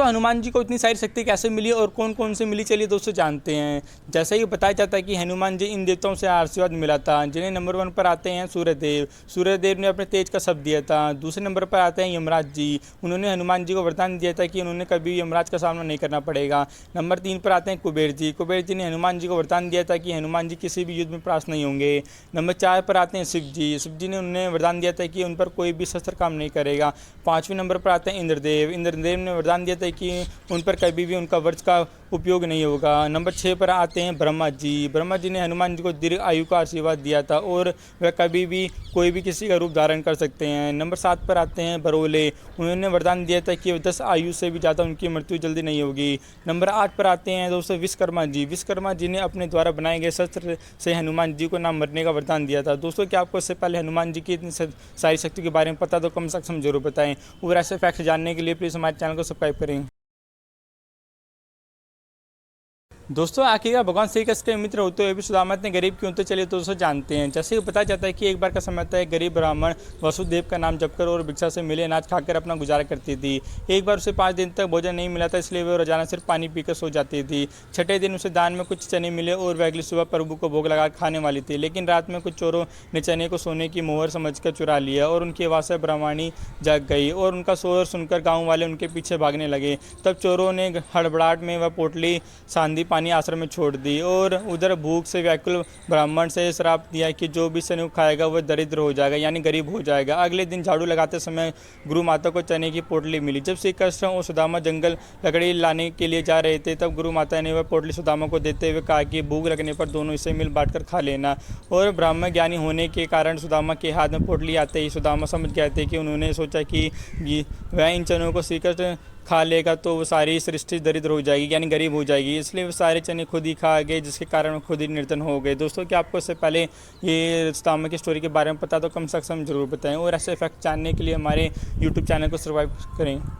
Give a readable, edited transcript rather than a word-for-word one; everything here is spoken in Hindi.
दोस्तों हनुमान जी को इतनी सारी शक्ति कैसे मिली और कौन कौन से मिली, चलिए दोस्तों जानते हैं। जैसा कि बताया जाता है कि हनुमान जी इन देवताओं से आशीर्वाद मिला था, जिन्हें नंबर 1 पर आते हैं सूर्यदेव। सूर्यदेव ने अपने तेज का शब्द दिया था। दूसरे नंबर पर आते हैं यमराज जी। उन्होंने हनुमान जी को वरदान दिया था कि उन्होंने कभी यमराज का सामना नहीं करना पड़ेगा। नंबर 3 पर आते हैं कुबेर जी। कुबेर जी ने हनुमान जी को वरदान दिया था कि हनुमान जी किसी भी युद्ध में परास्त नहीं होंगे। नंबर 4 पर आते हैं शिव जी। शिव जी ने उन्हें वरदान दिया था कि उन पर कोई भी शस्त्र काम नहीं करेगा। 5वें नंबर पर आते हैं इंद्रदेव। इंद्रदेव ने वरदान दिया था कि उन पर कभी भी उनका वज्र का उपयोग नहीं होगा। नंबर 6 पर आते हैं ब्रह्मा जी। ब्रह्मा जी ने हनुमान जी को दीर्घ आयु का आशीर्वाद दिया था और वह कभी भी कोई भी किसी का रूप धारण कर सकते हैं। नंबर 7 पर आते हैं बरोले। उन्होंने वरदान दिया था कि 10 आयु से भी ज़्यादा उनकी मृत्यु जल्दी नहीं होगी। नंबर 8 पर आते हैं दोस्तों विश्वकर्मा जी। विश्वकर्मा जी ने अपने द्वारा बनाए गए शस्त्र से हनुमान जी को ना मरने का वरदान दिया था। दोस्तों क्या आपको इससे पहले हनुमान जी की इतनी सारी शक्ति के बारे में पता तो कम से कम जरूर बताएं, और ऐसे फैक्ट जानने के लिए प्लीज़ हमारे चैनल को सब्सक्राइब करें। दोस्तों आखिरकार भगवान श्री कृष्ण के मित्र होते हुए भी सुदामा इतने गरीब क्यों, तो चलिए दोस्तों जानते हैं। जैसे कि बताया जाता है कि एक बार का समय था, एक गरीब ब्राह्मण वसुदेव का नाम जपकर और भिक्षा से मिले अनाज खाकर अपना गुजारा करती थी। एक बार उसे 5 दिन तक भोजन नहीं मिला था, इसलिए वह रोजाना सिर्फ पानी पीकर सो जाती थी। छठे दिन उसे दान में कुछ चने मिले और वह अगली सुबह प्रभु को भोग लगा खाने वाली थी, लेकिन रात में कुछ चोरों ने चने को सोने की मोहर समझकर चुरा लिया और उनकी आवाज़ से ब्राह्मणी जाग गई और उनका शोर सुनकर गाँव वाले उनके पीछे भागने लगे। तब चोरों ने हड़बड़ाहट में वह पोटली सांधी पानी आश्रम में छोड़ दी और उधर भूख से व्याकुल ब्राह्मण से श्राप दिया कि जो भी चने खाएगा वह दरिद्र हो जाएगा, यानी गरीब हो जाएगा। अगले दिन झाड़ू लगाते समय गुरु माता को चने की पोटली मिली। जब श्री कृष्ण और सुदामा जंगल लकड़ी लाने के लिए जा रहे थे, तब गुरु माता ने वह पोटली सुदामा को देते हुए कहा कि भूख लगने पर दोनों इसे मिल बांट कर खा लेना। और ब्राह्मण ज्ञानी होने के कारण सुदामा के हाथ में पोटली आते ही सुदामा समझ गए थे कि उन्होंने सोचा कि वह इन चनों को श्री कृष्ण खा लेगा तो वो सारी सृष्टि दरिद्र हो जाएगी, यानी गरीब हो जाएगी, इसलिए वो सारे चने खुद ही खा गए, जिसके कारण वो खुद ही निर्धन हो गए। दोस्तों क्या आपको इससे पहले ये सुदामा की स्टोरी के बारे में पता तो कम से कम जरूर बताएं, और ऐसे फैक्ट जानने के लिए हमारे यूट्यूब चैनल को सब्सक्राइब करें।